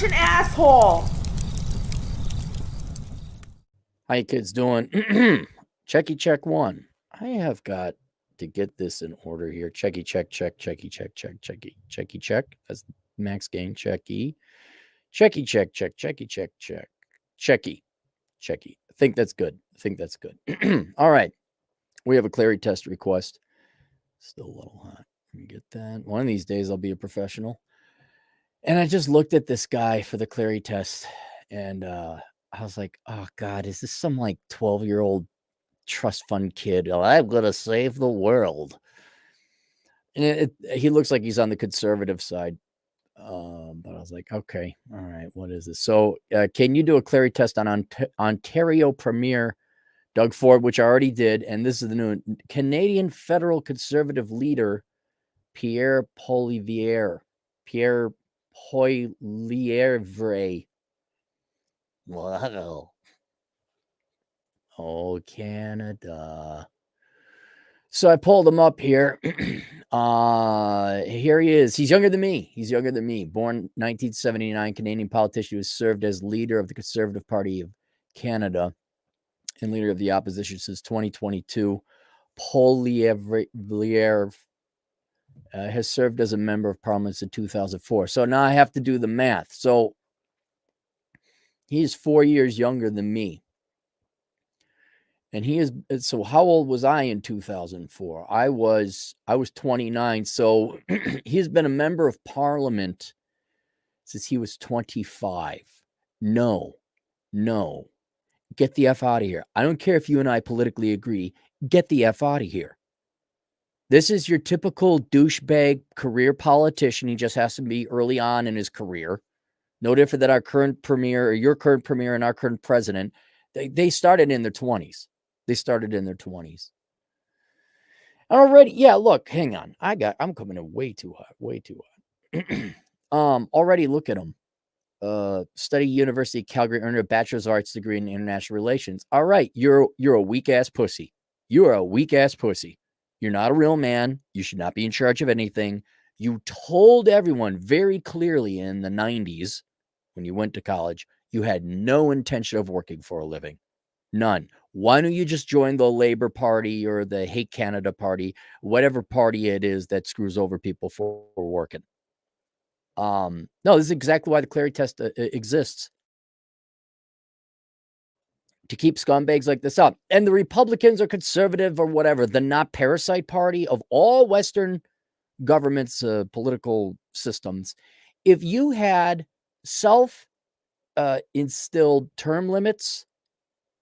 such an asshole. How you kids doing? Checky check one. I have got to get this in order here. Checky check, checky check, checky check. That's max gain, checky. Checky check, checky check, checky. I think that's good. All right. We have a Clarey test request. Still a little hot. Let me get that. One of these days I'll be a professional. And I just looked at this guy for the Clarey test and I was like, oh God, is this some like 12-year-old trust fund kid? Oh, I'm going to save the world. And he looks like he's on the conservative side. But I was like, okay, all right, what is this? So can you do a Clarey test on Ontario Premier Doug Ford, which I already did. And this is the new Canadian federal conservative leader, Pierre Poilievre. Wow. Oh, Canada. So I pulled him up here. Here he is. He's younger than me. Born 1979, Canadian politician who has served as leader of the Conservative Party of Canada and leader of the opposition since 2022. Poilievre has served as a member of parliament since 2004. So now I have to do the math. So he's 4 years younger than me. And he is, so how old was I in 2004? I was 29. So he's been a member of parliament since he was 25. No. Get the F out of here. I don't care if you and I politically agree. Get the F out of here. This is your typical douchebag career politician. He just has to be early on in his career. No different than our current premier or your current premier and our current president. They started in their 20s. Already, yeah, look, hang on. I'm coming in way too hot. Already look at them. Study University of Calgary, earned a bachelor's of arts degree in international relations. All right, you're a weak ass pussy. You are a weak ass pussy. You're not a real man. You should not be in charge of anything. You told everyone very clearly in the 90s when you went to college, you had no intention of working for a living. None. Why don't you just join the Labor Party or the Hate Canada Party, whatever party it is that screws over people for working? No, this is exactly why the Clarey test exists. To keep scumbags like this up. And the Republicans or conservative or whatever, the not parasite party of all Western governments, political systems, if you had self-instilled term limits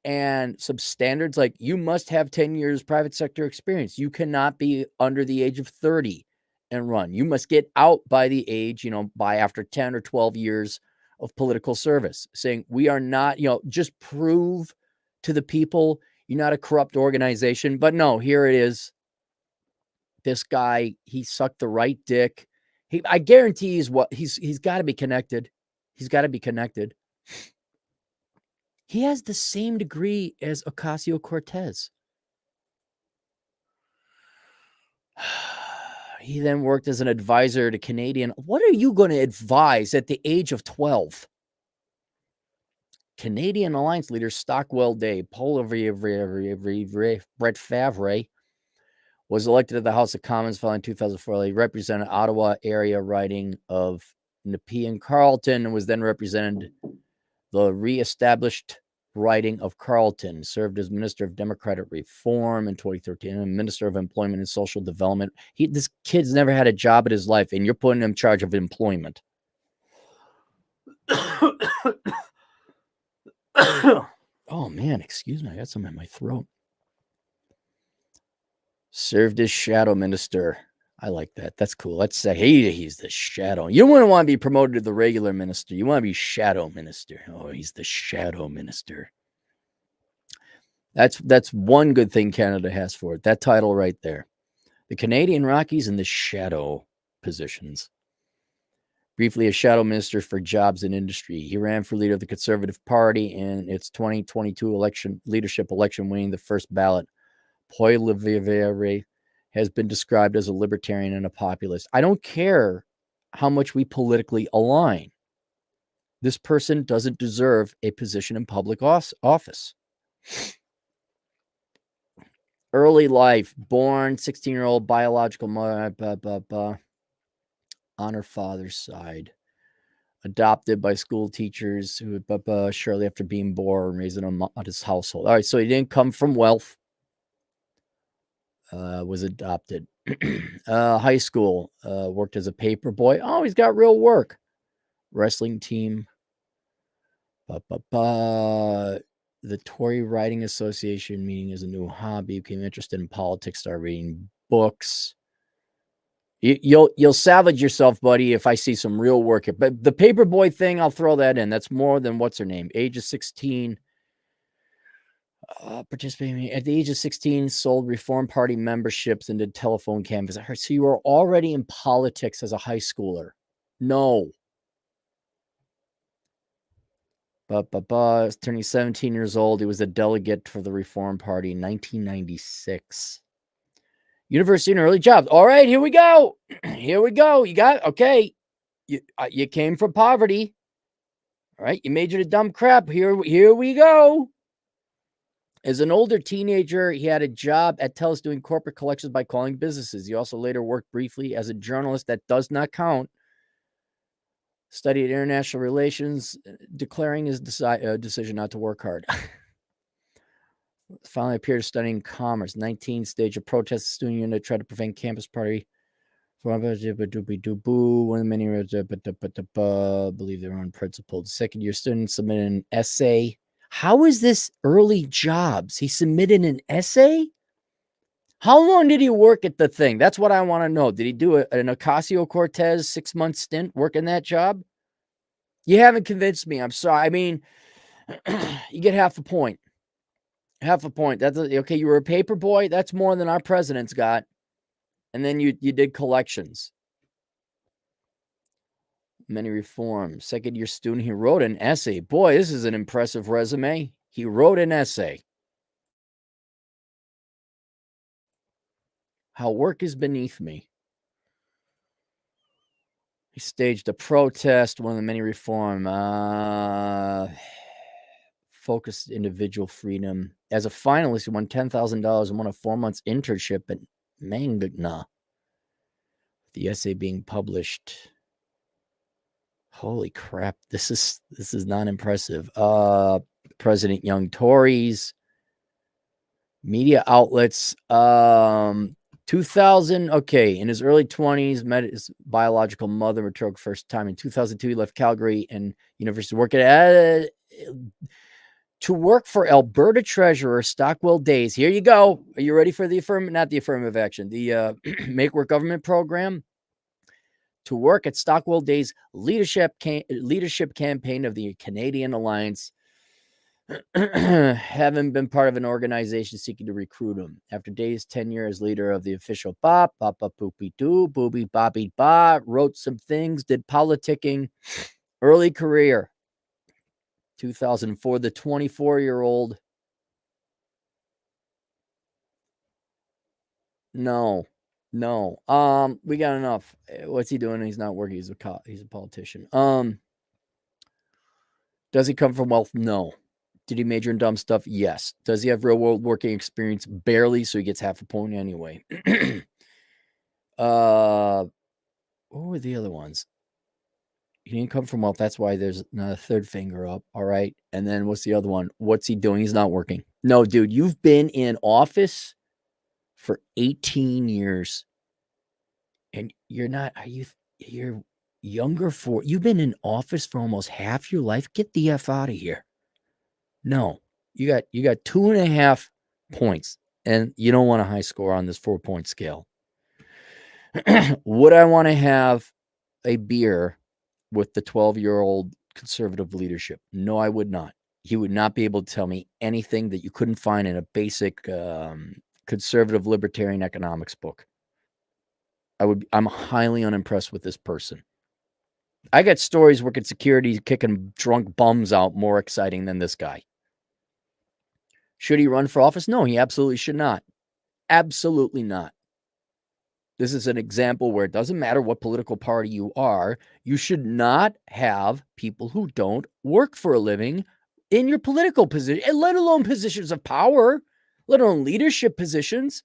and some standards like you must have 10 years private sector experience, you cannot be under the age of 30 and run. You must get out by the age, by after 10 or 12 years of political service, saying we are not, just prove to the people you're not a corrupt organization. But no, here it is. This guy, he sucked the right dick. I guarantee he's got to be connected. He has the same degree as Ocasio-Cortez. He then worked as an advisor to Canadian. What are you going to advise at the age of 12? Canadian Alliance leader Stockwell Day, Poilievre, Brett Favre, was elected to the House of Commons following 2004. He represented Ottawa area riding of Nepean Carleton and was then represented the re-established riding of Carleton, served as Minister of Democratic Reform in 2013 and Minister of Employment and Social Development. This kid's never had a job in his life, and you're putting him in charge of employment. Oh, man, excuse me. I got something in my throat. Served as shadow minister. I like that. That's cool. Let's say he's the shadow. You don't want to be promoted to the regular minister. You want to be shadow minister. Oh, he's the shadow minister. That's one good thing Canada has for it. That title right there. The Canadian Rockies in the shadow positions. Briefly a shadow minister for jobs and industry. He ran for leader of the Conservative Party in its 2022 leadership election, winning the first ballot. Poilievre has been described as a libertarian and a populist. I don't care how much we politically align. This person doesn't deserve a position in public office. Early life, born 16-year-old biological mother, on her father's side. Adopted by school teachers who shortly after being born, raising a modest household. All right, so he didn't come from wealth. Was adopted. High school, worked as a paper boy. Oh, he's got real work. Wrestling team. The Tory Writing Association meeting is a new hobby. Became interested in politics. Started reading books. You'll savage yourself, buddy, if I see some real work here. But the paperboy thing, I'll throw that in. That's more than what's her name. Age of 16. Participating at the age of 16, sold Reform Party memberships and did telephone canvass. I heard, so you were already in politics as a high schooler. No. Turning 17 years old, he was a delegate for the Reform Party in 1996. University and early jobs. All right, here we go. Here we go. You got, okay. You came from poverty. All right, you majored in dumb crap. Here we go. As an older teenager, he had a job at TELUS doing corporate collections by calling businesses. He also later worked briefly as a journalist. That does not count. Studied international relations, declaring his decision not to work hard. Finally appeared studying commerce. 19, stage a protest student unit tried to prevent campus party. One of the many believe they were unprincipled. Second-year student submitted an essay. How is this early jobs? He submitted an essay? How long did he work at the thing? That's what I want to know. Did he do an Ocasio-Cortez 6-month stint working that job? You haven't convinced me. I'm sorry. I mean, you get half a point. Half a point. That's okay. You were a paper boy. That's more than our president's got. And then you did collections. Many reforms. Second-year student. He wrote an essay. Boy, this is an impressive resume. He wrote an essay. How work is beneath me. He staged a protest. One of the many reform. Focused individual freedom. As a finalist, he won $10,000 and won a 4 months internship at Mangna. The essay being published. Holy crap! This is not impressive. President Young Tories. Media outlets. 2000. Okay, in his early 20s, met his biological mother, returned first time in 2002. He left Calgary and university to work for Alberta Treasurer Stockwell Days. Here you go. Are you ready for the affirmative action? The Make Work Government program. To work at Stockwell Days' leadership campaign of the Canadian Alliance, having been part of an organization seeking to recruit him. After Days' tenure as leader of the official wrote some things, did politicking, early career. 2004, the 24-year-old. No. We got enough. What's he doing? He's not working. He's a politician. Does he come from wealth? No. Did he major in dumb stuff? Yes. Does he have real world working experience? Barely, so he gets half a point anyway. What were the other ones? He didn't come from wealth. That's why there's not a third finger up. All right. And then what's the other one? What's he doing? He's not working. No, dude, you've been in office for 18 years. And you're younger you've been in office for almost half your life. Get the F out of here. No, you got 2.5 points, and you don't want a high score on this 4-point scale. Would I want to have a beer with the 12-year-old conservative leadership? No, I would not. He would not be able to tell me anything that you couldn't find in a basic conservative libertarian economics book. I'm highly unimpressed with this person. I got stories working security, kicking drunk bums out more exciting than this guy. Should he run for office? No, he absolutely should not. Absolutely not. This is an example where it doesn't matter what political party you are. You should not have people who don't work for a living in your political position, let alone positions of power, let alone leadership positions.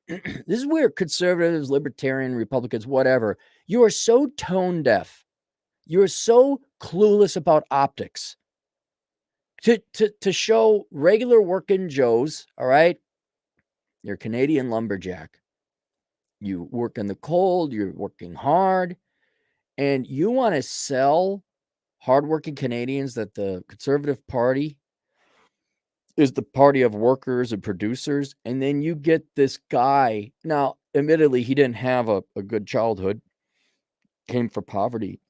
This is where conservatives, libertarian, Republicans, whatever, you are so tone deaf. You're so clueless about optics to show regular working Joes, all right? You're a Canadian lumberjack. You work in the cold, you're working hard, and you want to sell hardworking Canadians that the Conservative Party is the party of workers and producers, and then you get this guy. Now, admittedly, he didn't have a good childhood, came from poverty,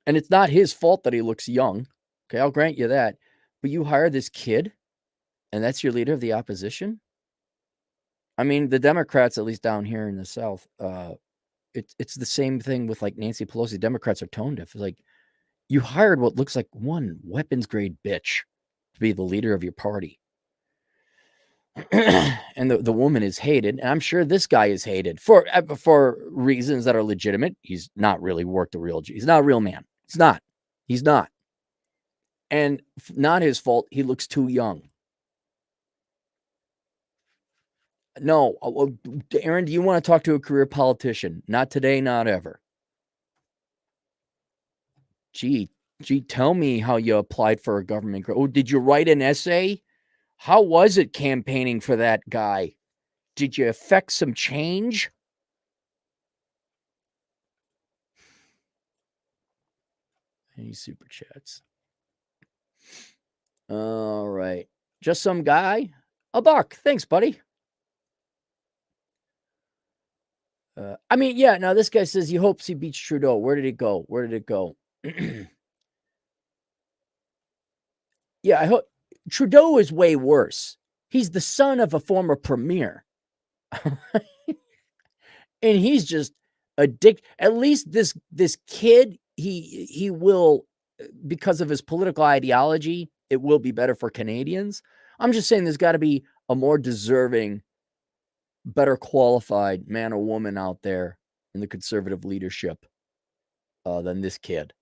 and it's not his fault that he looks young. Okay, I'll grant you that. But you hire this kid, and that's your leader of the opposition? I mean, the Democrats, at least down here in the South, it's the same thing with like Nancy Pelosi. Democrats are tone deaf. It's like you hired what looks like one weapons grade bitch to be the leader of your party. And the woman is hated. And I'm sure this guy is hated for reasons that are legitimate. He's not really worked a real, he's not a real man. He's not. And not his fault. He looks too young. No, Aaron, do you want to talk to a career politician? Not today, not ever. Gee, tell me how you applied for a government grant. Oh, did you write an essay? How was it campaigning for that guy? Did you affect some change? Any super chats? All right. Just some guy? $1. Thanks, buddy. I mean, yeah, now this guy says he hopes he beats Trudeau. Where did it go? Yeah, I hope Trudeau is way worse. He's the son of a former premier. And he's just addicted. At least this kid, he will, because of his political ideology, it will be better for Canadians. I'm just saying there's got to be a more deserving, better qualified man or woman out there in the conservative leadership than this kid.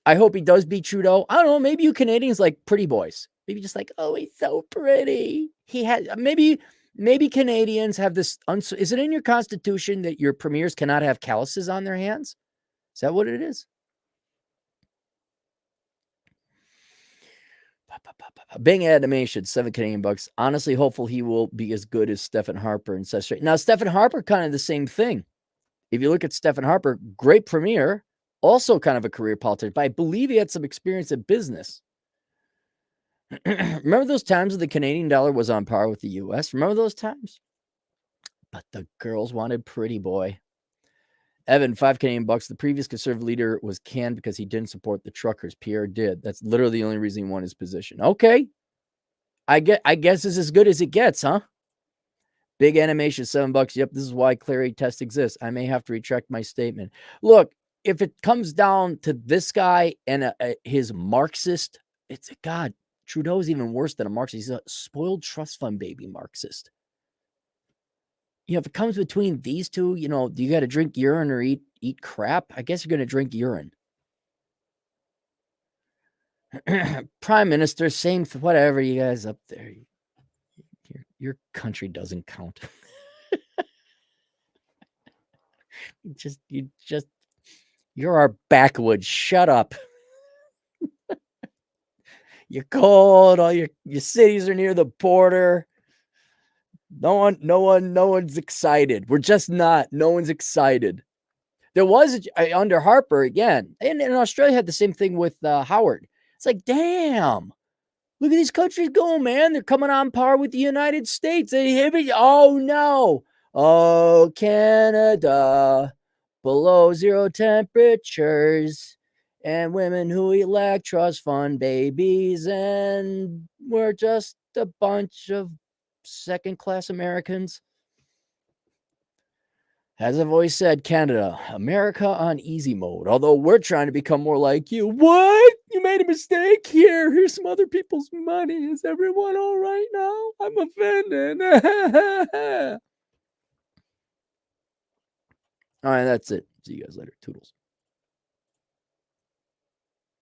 I hope he does beat Trudeau. I don't know. Maybe you Canadians like pretty boys. Maybe just like, oh, he's so pretty. He had maybe Canadians have this. Is it in your constitution that your premiers cannot have calluses on their hands? Is that what it is? Bing animation, $7 Canadian. Honestly, hopeful he will be as good as Stephen Harper and such. Now, Stephen Harper, kind of the same thing. If you look at Stephen Harper, great premier, also kind of a career politician, but I believe he had some experience in business. Remember those times when the Canadian dollar was on par with the U.S.? Remember those times? But the girls wanted pretty boy. Evan, $5 Canadian. The previous conservative leader was canned because he didn't support the truckers. Pierre did. That's literally the only reason he won his position. Okay. I guess it's as good as it gets, huh? Big animation, $7. Yep, this is why Clarey test exists. I may have to retract my statement. Look, if it comes down to this guy and his Marxist, it's God. Trudeau's even worse than a Marxist. He's a spoiled trust fund baby Marxist. You know, if it comes between these two, you know, you got to drink urine or eat crap. I guess you're going to drink urine. Prime Minister, same, whatever, you guys up there. Your country doesn't count. You're our backwoods. Shut up. You're cold. All your cities are near the border. No one's excited. We're just not. No one's excited. There was under Harper again, and Australia had the same thing with Howard. It's like, damn, look at these countries going, man. They're coming on par with the United States. Oh no, oh Canada, below zero temperatures, and women who elect trust fund babies, and we're just a bunch of second-class Americans. As I've always said, Canada, America on easy mode. Although we're trying to become more like you. What? You made a mistake? Here's some other people's money. Is everyone all right now? I'm offended. All right, that's it. See you guys later. Toodles.